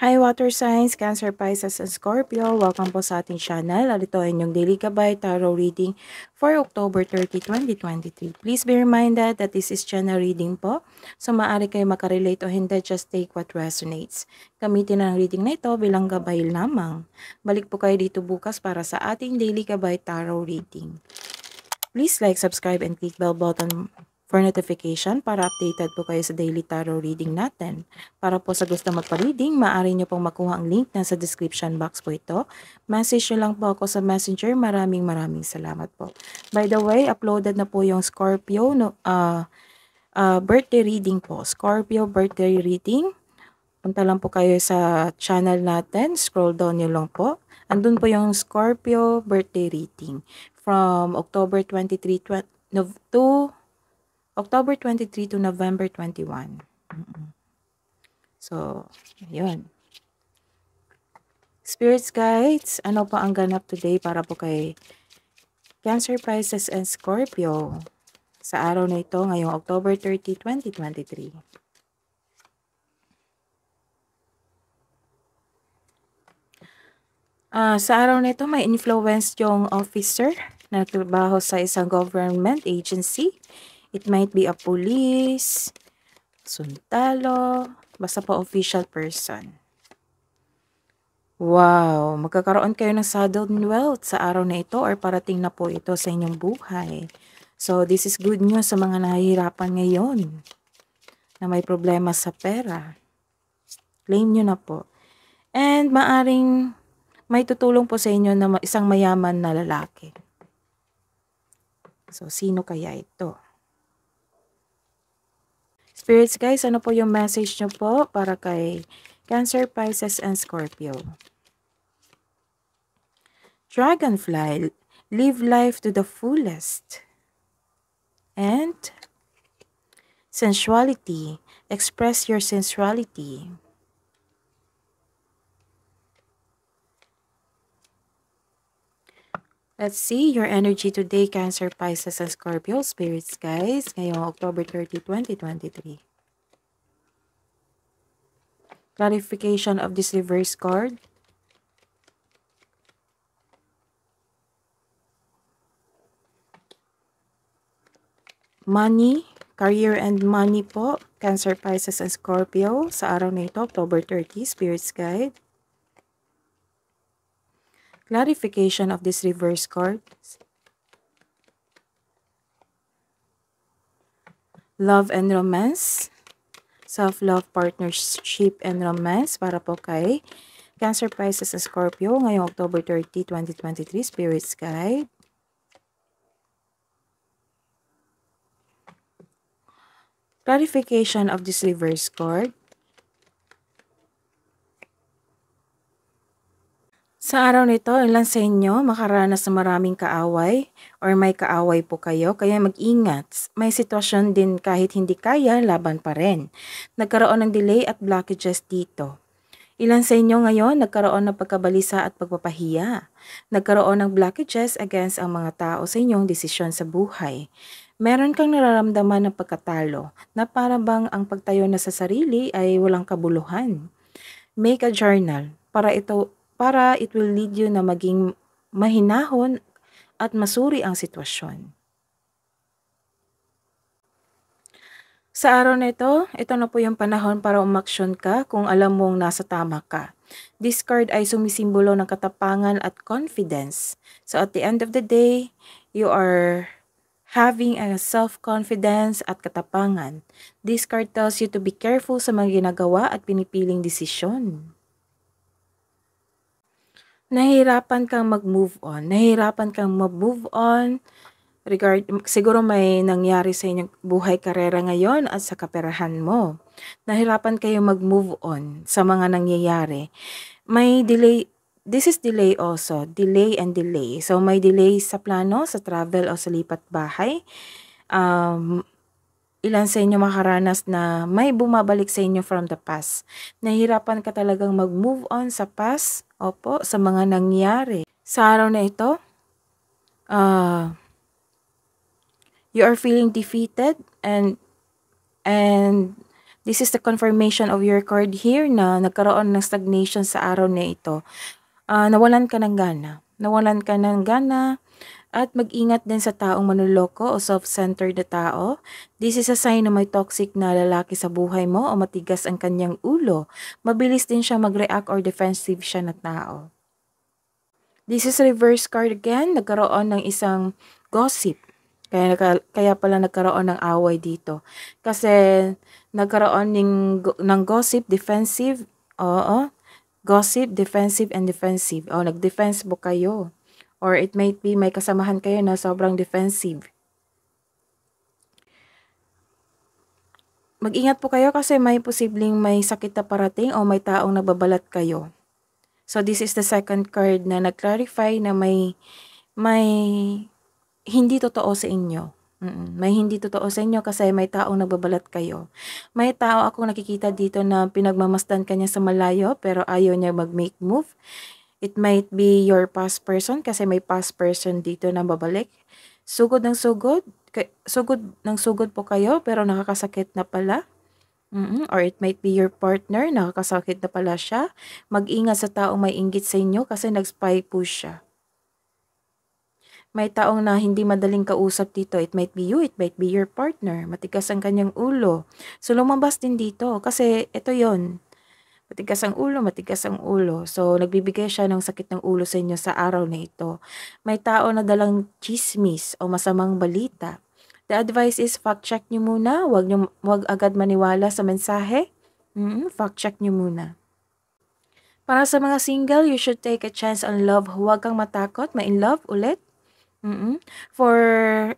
Hi water signs, Cancer, Pisces, and Scorpio. Welcome po sa ating channel. Ito ay inyong Daily Gabay Tarot Reading for October 30, 2023. Please be reminded that this is channel reading po. So maaari kayo makarelate o hindi, just take what resonates. Gamitin ang reading na ito bilang gabay lamang. Balik po kayo dito bukas para sa ating Daily Gabay Tarot Reading. Please like, subscribe, and click bell button for notification para updated po kayo sa daily tarot reading natin. Para po sa gusto magpa-reading, maaari nyo pong makuha ang link na sa description box po ito. Message nyo lang po ako sa messenger. Maraming salamat po. By the way, uploaded na po yung Scorpio birthday reading po. Scorpio birthday reading. Punta lang po kayo sa channel natin. Scroll down nyo lang po. Andun po yung Scorpio birthday reading from October 23 to October 23 to November 21. So, yun. Spirits guides, ano pa ang ganap today para po kay Cancer, Pisces, and Scorpio sa araw na ito ngayong October 30, 2023. Sa araw na ito, may influence yung officer na nagtrabaho sa isang government agency. It might be a police, sundalo, basta po official person. Wow! Magkakaroon kayo ng sudden wealth sa araw na ito or parating na po ito sa inyong buhay. So, this is good news sa mga nahihirapan ngayon na may problema sa pera. Claim nyo na po. And maaring may tutulong po sa inyo na isang mayaman na lalaki. So, sino kaya ito? Spirits guys, ano po yung message nyo po para kay Cancer, Pisces, and Scorpio? Dragonfly, live life to the fullest. And sensuality, express your sensuality. Let's see your energy today, Cancer, Pisces, and Scorpio. Spirits guys, ngayong October 30, 2023. Clarification of this reverse card. Money, career and money po, Cancer, Pisces, and Scorpio sa araw na ito, October 30, Spirits Guide. Clarification of this reverse card. Love and romance. Self-love, partnership, and romance para po kay Cancer, Pisces, and Scorpio ngayong October 30, 2023, Spirits Guide. Clarification of this reverse card. Sa araw nito, ilan sa inyo makaranas ng maraming kaaway or may kaaway po kayo, kaya mag-ingat. May sitwasyon din kahit hindi kaya, laban pa rin. Nagkaroon ng delay at blockages dito. Ilan sa inyo ngayon nagkaroon ng pagkabalisa at pagpapahiya. Nagkaroon ng blockages against ang mga tao sa inyong desisyon sa buhay. Meron kang nararamdaman ng pagkatalo na para bang ang pagtayo na sa sarili ay walang kabuluhan. Make a journal para it will lead you na maging mahinahon at masuri ang sitwasyon. Sa araw na ito na po yung panahon para umaksyon ka kung alam mong nasa tama ka. This card ay sumisimbolo ng katapangan at confidence. So at the end of the day, you are having a self-confidence at katapangan. This card tells you to be careful sa mga ginagawa at pinipiling desisyon. Nahihirapan kang mag-move on. Siguro may nangyari sa inyong buhay karera ngayon at sa kaperahan mo. Nahirapan kayo mag-move on sa mga nangyayari. May delay. This is delay also. Delay and delay. So may delay sa plano, sa travel o sa lipat bahay. Ilan sa inyo makaranas na may bumabalik sa inyo from the past. Nahihirapan ka talagang mag-move on sa past, opo, sa mga nangyari. Sa araw na ito, you are feeling defeated and This is the confirmation of your card here na nagkaroon ng stagnation sa araw na ito. Nawalan ka ng gana. Nawalan ka ng gana. At mag-ingat din sa taong manloloko o self-centered na tao. This is a sign na may toxic na lalaki sa buhay mo o matigas ang kanyang ulo. Mabilis din siya mag-react or defensive siya na tao. This is reverse card again. Nagkaroon ng isang gossip. Kaya pala nagkaroon ng away dito. Kasi nagkaroon ng gossip, defensive. Oo. Gossip, defensive, and defensive. Nag-defense po kayo. Or it might be may kasamahan kayo na sobrang defensive. Mag-ingat po kayo kasi may posibleng may sakit na parating o may taong nababalat kayo. So this is the second card na nag-clarify na may hindi totoo sa inyo. May hindi totoo sa inyo kasi may taong nagbabalat kayo. May tao akong nakikita dito na pinagmamasdan kanya sa malayo pero ayaw niya mag-make move. It might be your past person kasi may past person dito na babalik. Sugod ng sugod. Sugod ng sugod po kayo pero nakakasakit na pala. Or it might be your partner, nakakasakit na pala siya. Mag-ingat sa taong may inggit sa inyo kasi nag-spy po siya. May taong na hindi madaling kausap dito. It might be you, it might be your partner. Matigas ang kanyang ulo. So lumabas din dito kasi ito yon. Matigas ang ulo. So, nagbibigay siya ng sakit ng ulo sa inyo sa araw na ito. May tao na dalang chismis o masamang balita. The advice is fact-check nyo muna. Huwag agad maniwala sa mensahe. Fact-check nyo muna. Para sa mga single, you should take a chance on love. Huwag kang matakot, ma-in love ulit. For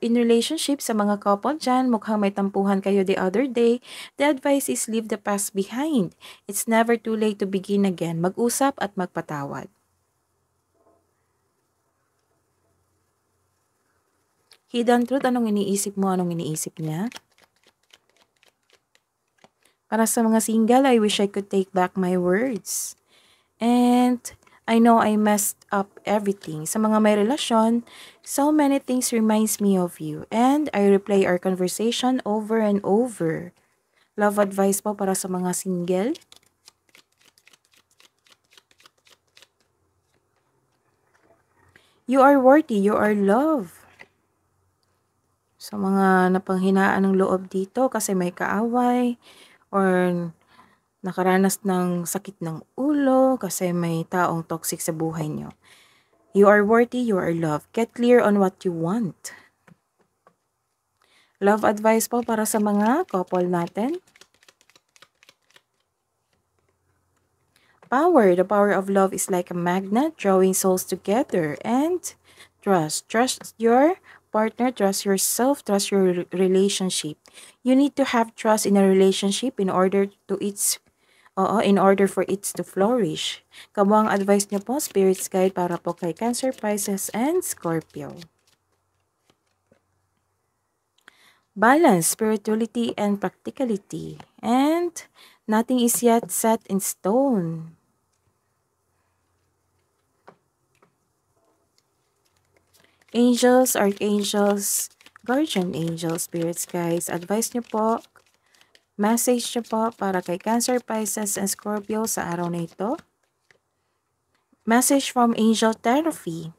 in relationship sa mga couple dyan, mukhang may tampuhan kayo the other day, the advice is leave the past behind. It's never too late to begin again. Mag-usap at magpatawad. Hidden truth, anong iniisip mo? Anong iniisip niya? Para sa mga single, I wish I could take back my words. And I know I messed up everything. Sa mga may relasyon, so many things reminds me of you. And I replay our conversation over and over. Love advice po para sa mga single. You are worthy. You are loved. Sa mga napanghinaan ng loob dito kasi may kaaway or nakaranas ng sakit ng ulo kasi may taong toxic sa buhay nyo. You are worthy, you are loved. Get clear on what you want. Love advice po para sa mga couple natin. Power. The power of love is like a magnet drawing souls together. And trust. Trust your partner, trust yourself, trust your relationship. You need to have trust in a relationship in order for it to flourish. Kamuang advice niyo po, Spirit's Guide para po kay Cancer, Pisces, and Scorpio. Balance, spirituality, and practicality. And nothing is yet set in stone. Angels, archangels, guardian angels, spirits, guys. Advice niyo po, message niyo po para kay Cancer, Pisces, and Scorpio sa araw na ito. Message from Angel Therapy.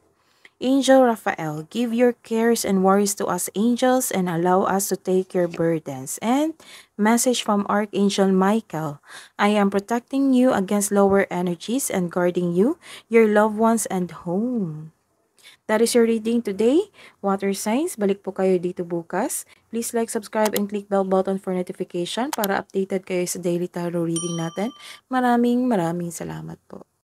Angel Raphael, give your cares and worries to us angels and allow us to take your burdens. And message from Archangel Michael, I am protecting you against lower energies and guarding you, your loved ones, and home. That is your reading today. Water signs, balik po kayo dito bukas. Please like, subscribe, and click bell button for notification para updated kayo sa daily tarot reading natin. Maraming salamat po.